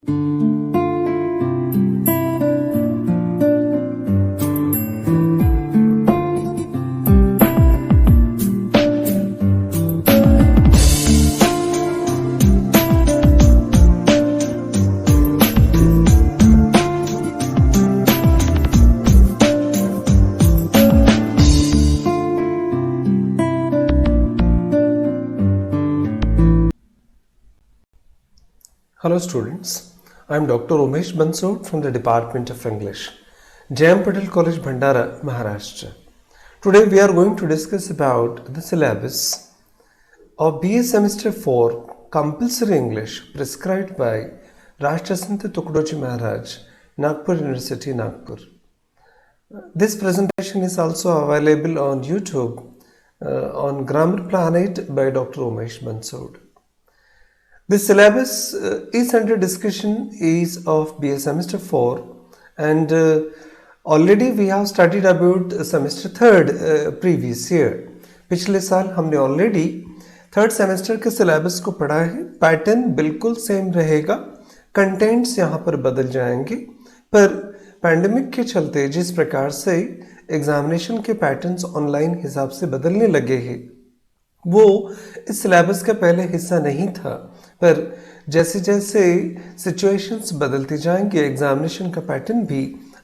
Hello students, I am Dr. Umesh Bansod from the Department of English, J.M. Patel College, Bhandara, Maharashtra. Today we are going to discuss about the syllabus of BA Semester 4 Compulsory English prescribed by Rashtrasanta Tukdoji Maharaj, Nagpur University, Nagpur. This presentation is also available on YouTube on Grammar Planet by Dr. Umesh Bansod. The syllabus is under discussion is of BA Semester 4 and already we have studied about Semester 3rd previous year. पिछले साल हमने already 3rd semester के syllabus को पढ़ा है. Pattern बिल्कुल same रहेगा, contents यहाँ पर बदल जाएंगे, पर पैंडेमिक के चलते जिस प्रकार से एग्जामिनेशन के पैटर्न्स ऑनलाइन हिसाब से बदलने लगे हैं वो इस सिलेबस का पहले हिस्सा नहीं था, पर जैसे जैसे सिचुएशंस बदलती जाएंगे एग्जामिनेशन का पैटर्न भी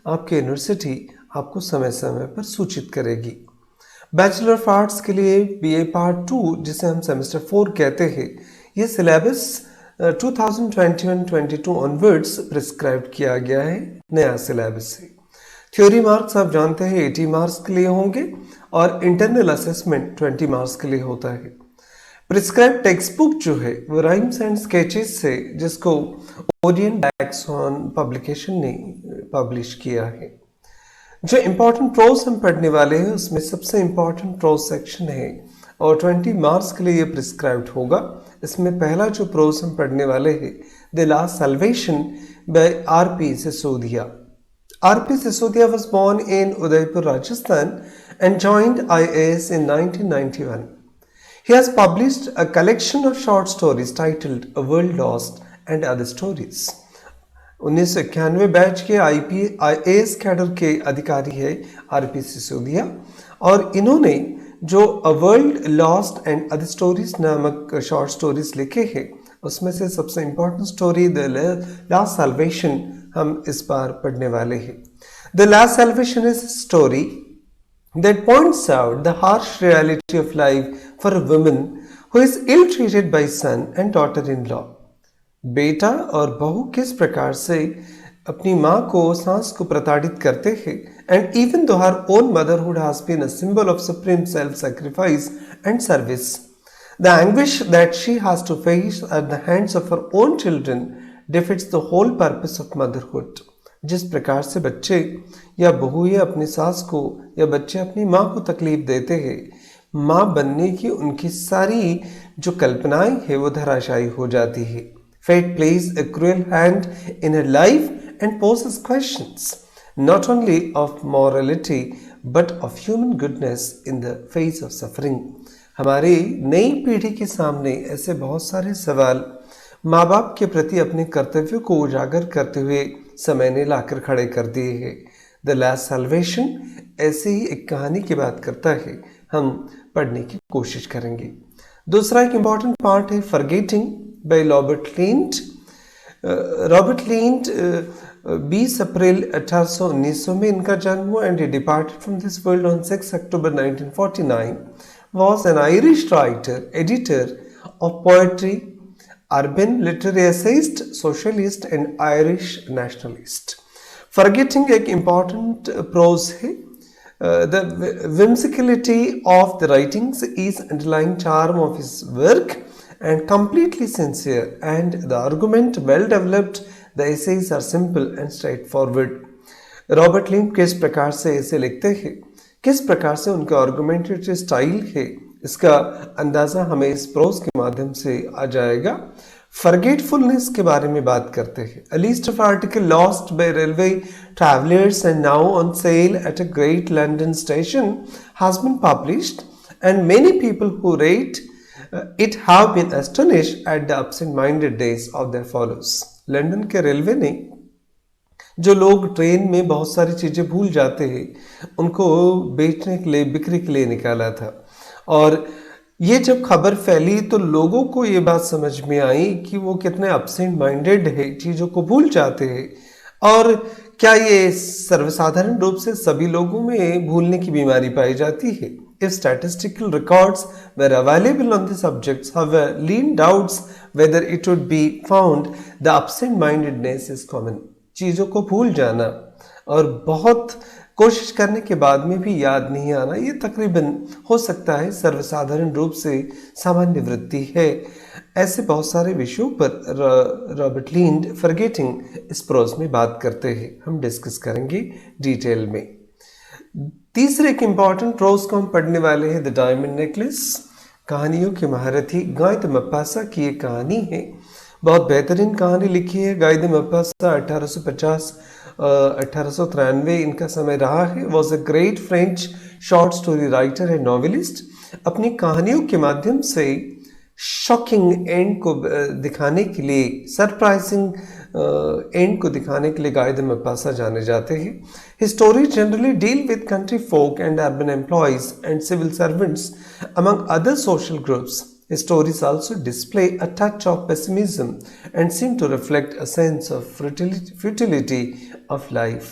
आपके यूनिवर्सिटी आपको समय समय पर सूचित करेगी. बैचलर ऑफ आर्ट्स के लिए बीए पार्ट 2 जिसे हम सेमेस्टर 4 कहते हैं, ये सिलेबस 2021-22 ऑनवर्ड्स प्रिस्क्राइब किया गया है, नया सिलेबस है. थ्योरी मार्क्स आप जानते हैं 80 मार्क्स के लिए होंगे और इंटरनल असेसमेंट 20 मार्क्स के लिए होता है. प्रिस्क्राइब टेक्स्ट बुक जो है वो राइम्स एंड स्केचेस से, जिसको ओरिएंट डैक्सॉन पब्लिकेशन ने पब्लिश किया है. जो इम्पोर्टेंट प्रोज हम पढ़ने वाले हैं उसमें सबसे इम्पोर्टेंट प्रोज सेक्शन है और 20 मार्क्स के लिए ये प्रिस्क्राइब्ड होगा. इसमें पहला जो प्रोज हम पढ़ने वाले हैं the last salvation by R P. Sisodia. R.P. Sisodia was born in Udaipur, Rajasthan and joined IAS in 1991. He has published a collection of short stories titled A World Lost and Other Stories. 1991 batch के IAS cadre के अधिकारी है R.P. Sisodia और इन्होंने जो A World Lost and Other Stories नामक short stories लिखे हैं उसमें से सबसे important story the last salvation हम इस बार पढ़ने वाले हैं. The last salvation is story that points out the harsh reality of life for a woman who is ill-treated by son and daughter-in-law. बेटा और बहू किस प्रकार से अपनी माँ को, सास को प्रताड़ित करते हैं, and even though her own motherhood has been a symbol of supreme self-sacrifice and service, the anguish that she has to face at the hands of her own children defeats the whole purpose of motherhood. जिस प्रकार से बच्चे या बहुएं अपनी सास को या बच्चे अपनी माँ को तकलीफ देते हैं, माँ बनने की उनकी सारी जो कल्पनाएं हैं वो धराशायी हो जाती है. Fate plays a cruel hand in her life and poses questions not only of morality but of human goodness in the face of suffering. हमारी नई पीढ़ी के सामने ऐसे बहुत सारे सवाल माँ बाप के प्रति अपने कर्तव्यों को उजागर करते हुए समय ने लाकर खड़े कर दिए हैं. द लास्ट सैल्वेशन ऐसे ही एक कहानी की बात करता है, हम पढ़ने की कोशिश करेंगे. दूसरा एक इम्पॉर्टेंट पार्ट है forgetting by Robert lint. Robert lint 20 अप्रैल 1819 में इनका जन्म हुआ and he departed from this world on 6 October 1949. was an Irish writer, editor of poetry, urban literary essayist, socialist and Irish nationalist. Forgetting एक important prose है. The whimsicality of the writings is underlying charm of his work and completely sincere, and the argument well developed. The essays are simple and straightforward. Robert lint किस प्रकार से ऐसे लिखते हैं, किस प्रकार से उनका आर्गुमेंटेटिव स्टाइल है, इसका अंदाज़ा हमें इस प्रोज के माध्यम से आ जाएगा. फॉरगेटफुलनेस के बारे में बात करते हैं. A list of article lost by railway travellers and now on sale at a great London station has been published and many people who rate it have been astonished at the absent-minded days of their followers. London के railway ने जो लोग train में बहुत सारी चीज़ें भूल जाते हैं उनको बेचने के लिए, बिक्री के लिए निकाला था। और ये जब खबर फैली तो लोगों को ये बात समझ में आई कि वो कितने अपसेंट माइंडेड है, चीज़ों को भूल जाते हैं। और क्या ये सर्वसाधारण रूप से सभी लोगों में भूलने की बीमारी पाई जाती है? If statistical records were available on the subjects, however, lean doubts whether it would be found the absent-mindedness is common. चीज़ों को भूल जाना और बहुत कोशिश करने के बाद में भी याद नहीं आना, ये तकरीबन हो सकता है सर्वसाधारण रूप से सामान्य वृत्ति है। ऐसे बहुत सारे विषयों पर रॉबर्ट लींड फॉरगेटिंग इस प्रोज में बात करते हैं, हम डिस्कस करेंगे डिटेल में। तीसरे एक इम्पॉर्टेंट प्रोज को हम पढ़ने वाले हैं, द डायमंड नेकलेस। कहानियों के महारथी गाय द मपासा की एक कहानी है, बहुत बेहतरीन कहानी लिखी है। गाय द मपासा 1850-1893 इनका समय रहा है। Was a great French short story writer and novelist. अपनी कहानियों के माध्यम से शॉकिंग एंड को दिखाने के लिए, सरप्राइजिंग एंड को दिखाने के लिए गाय द मपासा जाने जाते हैं। His stories generally deal with country folk and urban employees and civil servants, among other social groups. His stories also display a touch of pessimism and seem to reflect a sense of futility of life.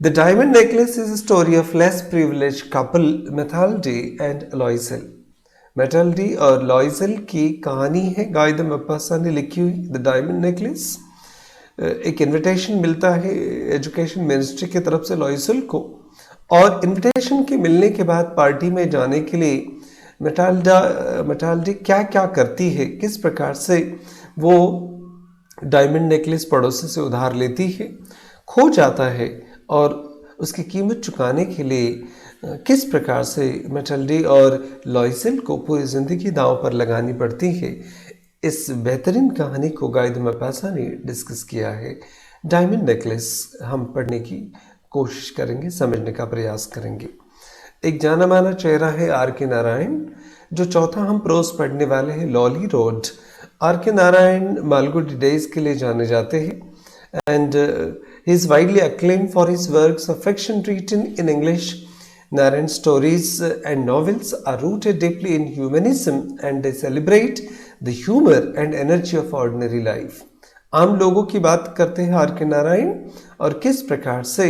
The Diamond Necklace is a story of less privileged couple Mathilde and Loisel. मेटल्डी और लॉइजल की कहानी है, guy the Mapusa ने लिखी हुई, the diamond necklace. एक invitation मिलता है एजुकेशन मिनिस्ट्री की तरफ से लॉइजल को, और इनविटेशन के मिलने के बाद पार्टी में जाने के लिए मेटाल्डी क्या क्या करती है, किस प्रकार से वो डायमंड नेकलेस पड़ोसी से उधार लेती है, खो जाता है और उसकी कीमत चुकाने के लिए किस प्रकार से मेटल्डी और लॉइजल को पूरी ज़िंदगी दांव पर लगानी पड़ती है। इस बेहतरीन कहानी को गाय द मपासा ने डिस्कस किया है। डायमंड नेकलेस हम पढ़ने की कोशिश करेंगे, समझने का प्रयास करेंगे। एक जाना माना चेहरा है आर के नारायण। जो चौथा हम प्रोज पढ़ने वाले हैं, लॉली रोड। आर के नारायण मालगुडी डेज के लिए जाने जाते हैं and he is widely acclaimed for his works of fiction written in English. Narayan's stories and novels are rooted deeply in humanism and they celebrate the humor and energy of ordinary life. आम लोगों की बात करते हैं are के नारायण और किस प्रकार से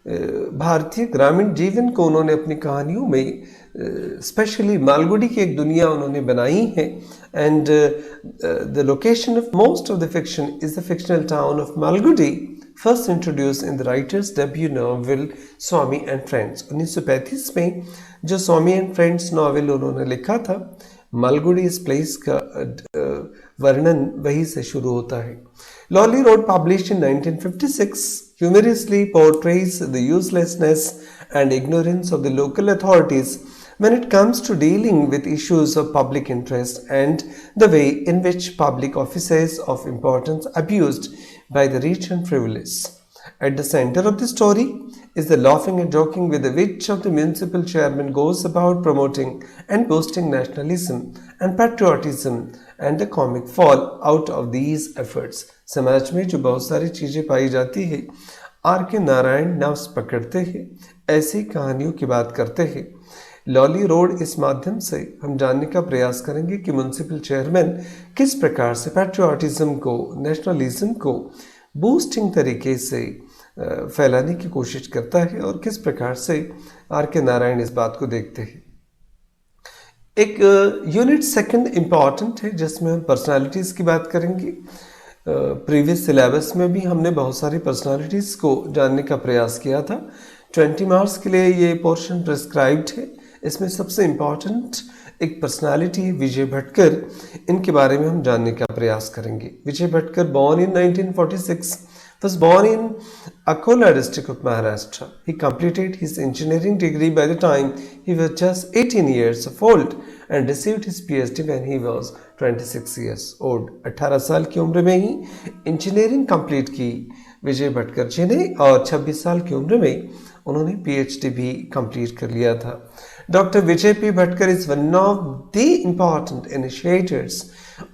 भारतीय ग्रामीण जीवन को उन्होंने अपनी कहानियों में स्पेशली मालगुडी की एक दुनिया उन्होंने बनाई है। And the location of most of the fiction is the fictional town of Malgudi, first introduce in the writers debut novel Swami and friends. 1935 में जो स्वामी एंड फ्रेंड्स नॉवेल उन्होंने लिखा था, मालगुडी इस प्लेस का वर्णन वहीं से शुरू होता है। Lolly road published in 1956 humorously portrays the uselessness and ignorance of the local authorities when it comes to dealing with issues of public interest and the way in which public offices of importance are abused by the rich and frivolous. At the center of the story is the laughing and joking with which of the municipal chairman goes about promoting and boosting nationalism and patriotism and the comic fall out of these efforts. समाज में जो बहुत सारी चीज़ें पाई जाती है, are के नारायण नफ्स पकड़ते हैं, ऐसी कहानियों की बात करते हैं। लॉली रोड इस माध्यम से हम जानने का प्रयास करेंगे कि म्यूनिसिपल चेयरमैन किस प्रकार से पैट्रियोटिज्म को, नेशनलिज्म को बूस्टिंग तरीके से फैलाने की कोशिश करता है और किस प्रकार से आर के नारायण इस बात को देखते हैं। एक यूनिट सेकंड इम्पॉर्टेंट है जिसमें हम पर्सनालिटीज़ की बात करेंगे। प्रीवियस सिलेबस में भी हमने बहुत सारी पर्सनालिटीज़ को जानने का प्रयास किया था। 20 मार्क्स के लिए ये पोर्शन प्रिस्क्राइब्ड है। इसमें सबसे इम्पॉर्टेंट एक पर्सनालिटी है विजय भटकर, इनके बारे में हम जानने का प्रयास करेंगे। Vijay Bhatkar born in 1946 was born in Akola district of Maharashtra. He completed his engineering degree by the time he was just 18 years of old and received his PhD when he was 26 years old. 18 साल की उम्र में ही engineering complete की विजय भटकर जी ने और 26 साल की उम्र में उन्होंने PhD भी कंप्लीट कर लिया था। Dr. Vijay P. Bhatkar is one of the important initiators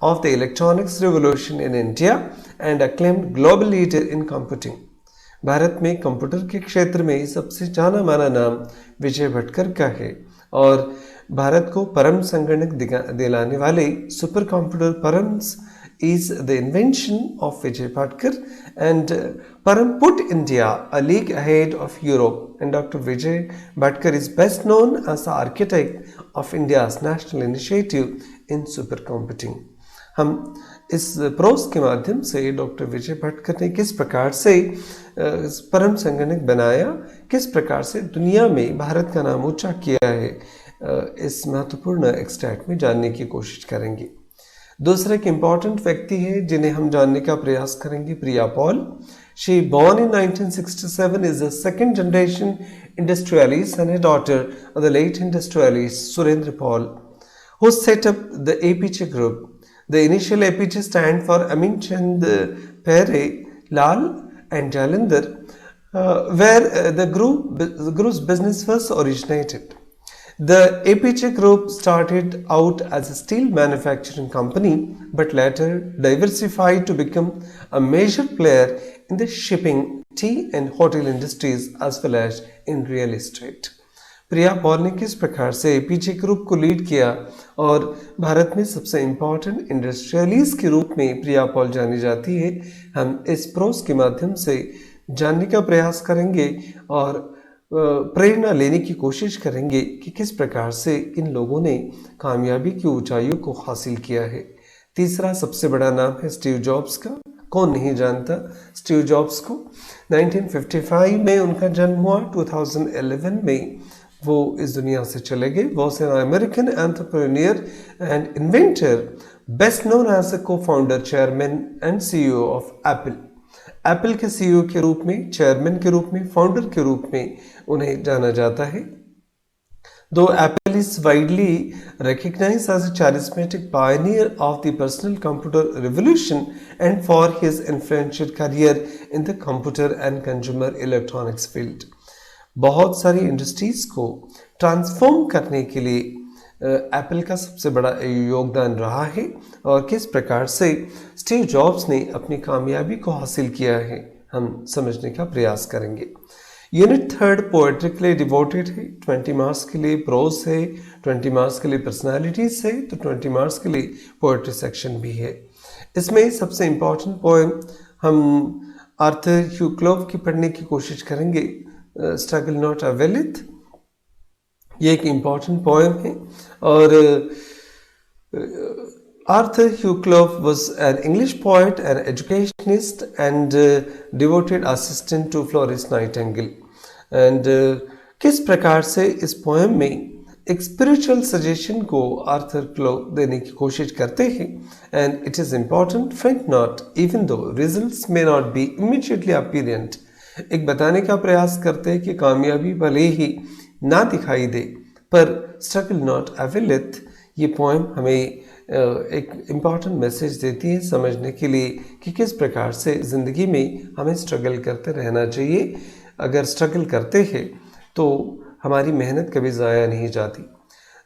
of the electronics revolution in India and acclaimed global leader in computing. Bharat में कंप्यूटर के क्षेत्र में सबसे जाना माना नाम विजय भटकर का है और भारत को परम संगणक दिलाने वाले super computer params is the invention of Vijay Bhatkar, and Param put India a league ahead of Europe, and Dr. Vijay Bhatkar is best known as the architect of India's national initiative in supercomputing. हम इस pros के माध्यम से doctor Vijay Bhatkar ने किस प्रकार से परम संगणक बनाया, किस प्रकार से दुनिया में भारत का नाम ऊंचा किया है, इस महत्वपूर्ण एक्सट्रैक्ट में जानने की कोशिश करेंगे। दूसरा एक इम्पॉर्टेंट व्यक्ति है जिन्हें हम जानने का प्रयास करेंगे, प्रिया Paul. She born in 1967 is a second generation industrialist and a daughter of the late industrialist Surendra Paul, who set up the APJ group. The initial APJ stand for Amin Chand Pere, Lal and Jalandhar, where the group's business was originated. The APJ group started out as a steel manufacturing company but later diversified to become a major player in the shipping, tea and hotel industries as well as in real estate. Priya Paul ने किस प्रकार से APJ group को lead किया और भारत में सबसे important industrialist के रूप में प्रिया पॉल जानी जाती है, हम इस प्रोस के माध्यम से जानने का प्रयास करेंगे और प्रेरणा लेने की कोशिश करेंगे कि किस प्रकार से इन लोगों ने कामयाबी की ऊंचाइयों को हासिल किया है। तीसरा सबसे बड़ा नाम है स्टीव जॉब्स का। कौन नहीं जानता स्टीव जॉब्स को। 1955 में उनका जन्म हुआ, 2011 में वो इस दुनिया से चले गए। Was an American entrepreneur and inventor, best known as a cofounder, chairman and CEO of Apple. Apple के सीईओ के रूप में, चेयरमैन के रूप में, फाउंडर के रूप में उन्हें जाना जाता है। Though Apple is widely recognized as a charismatic pioneer of the personal computer revolution and for his influential career in the computer and consumer electronics field, बहुत सारी इंडस्ट्रीज को ट्रांसफॉर्म करने के लिए एप्पल का सबसे बड़ा योगदान रहा है और किस प्रकार से स्टीव जॉब्स ने अपनी कामयाबी को हासिल किया है, हम समझने का प्रयास करेंगे। यूनिट थर्ड पोएट्री के लिए डिवोटेड है, 20 मार्क्स के लिए प्रोज है, 20 मार्क्स के लिए पर्सनालिटीज है, तो 20 मार्क्स के लिए पोएट्री सेक्शन भी है। इसमें सबसे इम्पॉर्टेंट पोएम हम आर्थर ह्यू क्लोव की पढ़ने की कोशिश करेंगे, स्ट्रगल नॉट अ वेलिथ। ये एक इम्पॉर्टेंट पोएम है और Arthur Hugh Clough was an English poet and educationist and devoted assistant to Florence Nightingale. And किस प्रकार से इस पोएम में एक स्पिरिचुअल सजेशन को आर्थर क्लो देने की कोशिश करते हैं। एंड इट इज़ इम्पॉर्टेंट, फेंट not even though results may not be immediately apparent. एक बताने का प्रयास करते हैं कि कामयाबी भले ही ना दिखाई दे पर स्ट्रगल नॉट अवेलिथ। ये पोएम हमें एक इम्पॉर्टेंट मैसेज देती है समझने के लिए कि किस प्रकार से ज़िंदगी में हमें स्ट्रगल करते रहना चाहिए। अगर स्ट्रगल करते हैं तो हमारी मेहनत कभी ज़ाया नहीं जाती।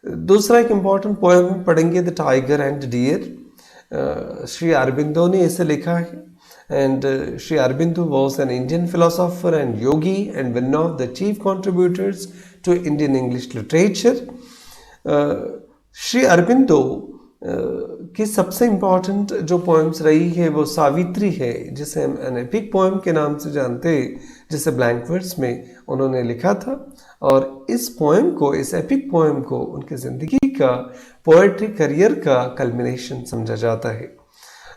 दूसरा एक इम्पॉर्टेंट पोएम हम पढ़ेंगे, the tiger and deer. Shri Aurobindo ने इसे लिखा है and Shri Aurobindo was an Indian philosopher and yogi and one of the chief contributors to Indian English literature. Shri Aurobindo की सबसे इम्पॉर्टेंट जो पोएम्स रही है वो सावित्री है, जिसे हम एन एपिक पोएम के नाम से जानते हैं, जिसे ब्लैंक वर्ड्स में उन्होंने लिखा था। और इस पोएम को, इस एपिक पोएम को उनकी ज़िंदगी का पोएट्री करियर का कल्मिनेशन समझा जाता है।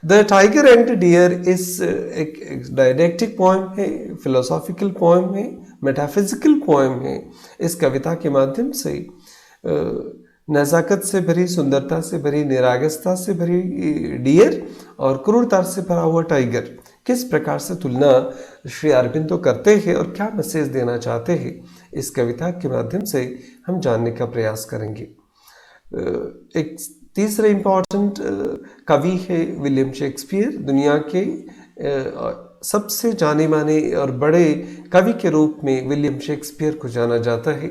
द टाइगर एंड डियर इस एक डायडेक्टिक पोएम है, फिलोसॉफिकल पोएम है, मेटाफिजिकल पोएम है। इस कविता के माध्यम से नज़ाकत से भरी, सुंदरता से भरी, निरागसता से भरी डियर और क्रूरता से भरा हुआ टाइगर किस प्रकार से तुलना श्री अरबिंदो करते हैं और क्या मैसेज देना चाहते हैं, इस कविता के माध्यम से हम जानने का प्रयास करेंगे। एक तीसरे इम्पॉर्टेंट कवि है विलियम शेक्सपियर। दुनिया के सबसे जाने माने और बड़े कवि के रूप में विलियम शेक्सपियर को जाना जाता है।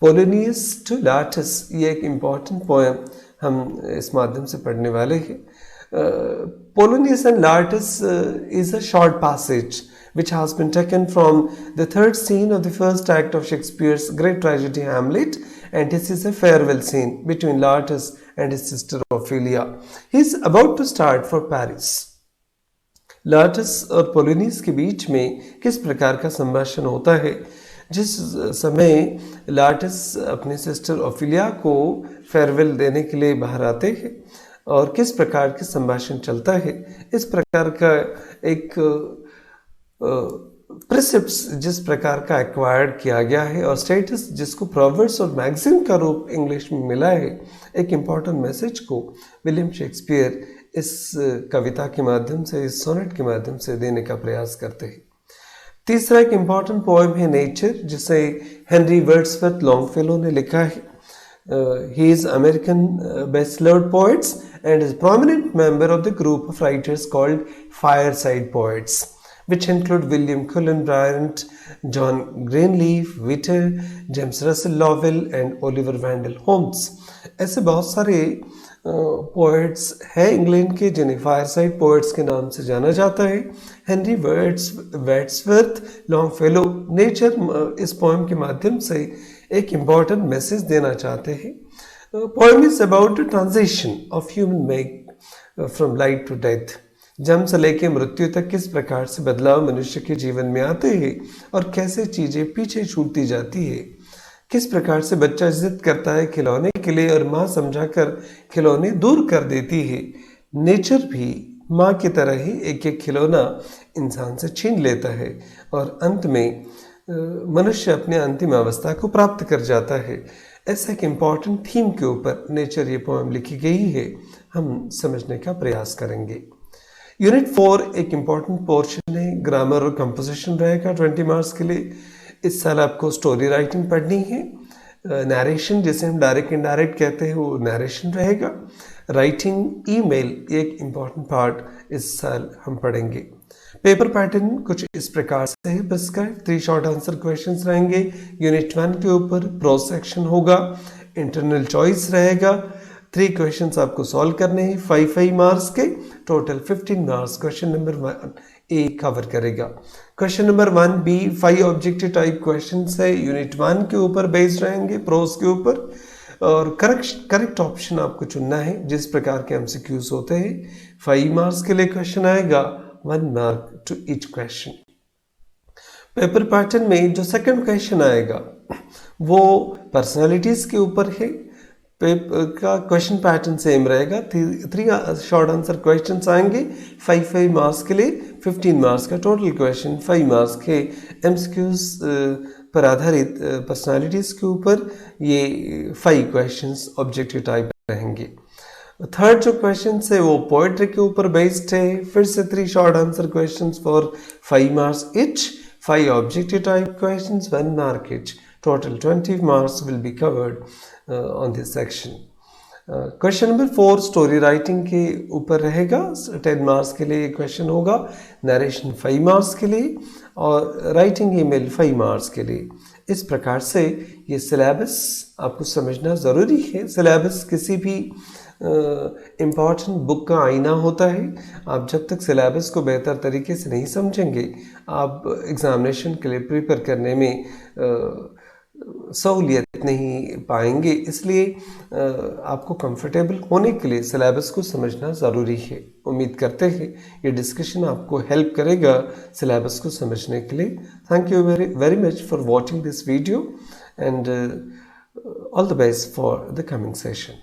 पोलिनियस टू लाटस, ये एक इम्पॉर्टेंट पोएम हम इस माध्यम से पढ़ने वाले हैं। Polonius and Laertes is a short passage which has been taken from the third scene of the first act of Shakespeare's great tragedy Hamlet, and this is a farewell scene between Laertes and his sister Ophelia. He is about to start for Paris. लार्टस और Polonius के बीच में किस प्रकार का संभाषण होता है? जिस समय लार्टस अपनी सिस्टर ओफिलिया को फेयरवेल देने के लिए बाहर आते हैं और किस प्रकार के संभाषण चलता है, इस प्रकार का एक प्रिसिप्स जिस प्रकार का एक्वायर्ड किया गया है और स्टेटस जिसको प्रोवर्ब्स और मैगजीन का रूप इंग्लिश में मिला है, एक इम्पॉर्टेंट मैसेज को विलियम शेक्सपियर इस कविता के माध्यम से, इस सोनेट के माध्यम से देने का प्रयास करते हैं। तीसरा एक इम्पॉर्टेंट पोएम है नेचर, जिसे हेनरी वर्ड्सवर्थ लॉन्गफेलो ने लिखा है। He is American best-loved poets and is a prominent member of the group of writers called Fireside Poets, which include William Cullen Bryant, John Greenleaf Whittier, James Russell Lowell and Oliver Wendell Holmes. ऐसे बहुत सारे poets हैं England के जिन्हें fireside poets के नाम से जाना जाता है। हेनरी वर्ड्सवर्थ लॉन्गफेलो नेचर इस पोएम के माध्यम से एक इम्पॉर्टेंट मैसेज देना चाहते हैं। Poem is about the transition of human make from life to death. जन्म से लेकर मृत्यु तक किस प्रकार से बदलाव मनुष्य के जीवन में आते हैं और कैसे चीजें पीछे छूटती जाती है। किस प्रकार से बच्चा जिद करता है खिलौने के लिए और माँ समझाकर खिलौने दूर कर देती है। नेचर भी माँ की तरह ही एक एक खिलौना इंसान से छीन लेता है और अंत में मनुष्य अपने अंतिम अवस्था को प्राप्त कर जाता है। ऐसा एक इम्पॉर्टेंट थीम के ऊपर नेचर ये पोएम लिखी गई है, हम समझने का प्रयास करेंगे। यूनिट 4 एक इम्पॉर्टेंट पोर्शन है, ग्रामर और कंपोजिशन रहेगा 20 मार्क्स के लिए। इस साल आपको स्टोरी राइटिंग पढ़नी है। नरेशन जिसे हम डायरेक्ट इनडायरेक्ट कहते हैं वो नरेशन रहेगा। राइटिंग ईमेल एक इम्पॉर्टेंट पार्ट इस साल हम पढ़ेंगे। पेपर पैटर्न कुछ इस प्रकार से है, बस का 3 शॉर्ट आंसर क्वेश्चंस रहेंगे। यूनिट 1 के ऊपर प्रोज सेक्शन होगा, इंटरनल चॉइस रहेगा, 3 क्वेश्चंस आपको सॉल्व करने हैं 5 मार्क्स के, total 15 marks. Question number 1 A cover करेगा। Question number 1 B 5 objective type questions है, यूनिट 1 के ऊपर बेस्ड रहेंगे, प्रोज के ऊपर, और करेक्ट ऑप्शन आपको चुनना है जिस प्रकार के एमसीक्यूज होते हैं। 5 मार्क्स के लिए क्वेश्चन आएगा, 1 mark to each question. Paper pattern में जो सेकंड क्वेश्चन आएगा वो पर्सनालिटीज के ऊपर है। पेपर का क्वेश्चन पैटर्न सेम रहेगा, 3 शॉर्ट आंसर क्वेश्चंस आएंगे 5 मार्क्स के लिए, 15 मार्क्स का टोटल क्वेश्चन, 5 मार्क्स के एमसीक्यूज पर आधारित पर्सनालिटीज के ऊपर ये 5 क्वेश्चंस ऑब्जेक्टिव टाइप रहेंगे। थर्ड जो क्वेश्चन है वो पोएट्री के ऊपर बेस्ड है, फिर से 3 short answer questions for 5 marks each, 5 objective type questions 1 mark each, total 20 marks will be covered on this section. Question number 4 story writing के ऊपर रहेगा, 10 मार्क्स के लिए क्वेश्चन होगा, नरेशन 5 मार्क्स के लिए और राइटिंग ईमेल 5 मार्क्स के लिए। इस प्रकार से ये सिलेबस आपको समझना ज़रूरी है। सिलेबस किसी भी इम्पॉर्टेंट बुक का आईना होता है। आप जब तक सिलेबस को बेहतर तरीके से नहीं समझेंगे, आप एग्ज़ामिनेशन के लिए प्रिपेयर करने में सहूलियत नहीं पाएंगे। इसलिए आपको कंफर्टेबल होने के लिए सिलेबस को समझना ज़रूरी है। उम्मीद करते हैं ये डिस्कशन आपको हेल्प करेगा सिलेबस को समझने के लिए। Thank you very much for watching this video and all the best for the coming session.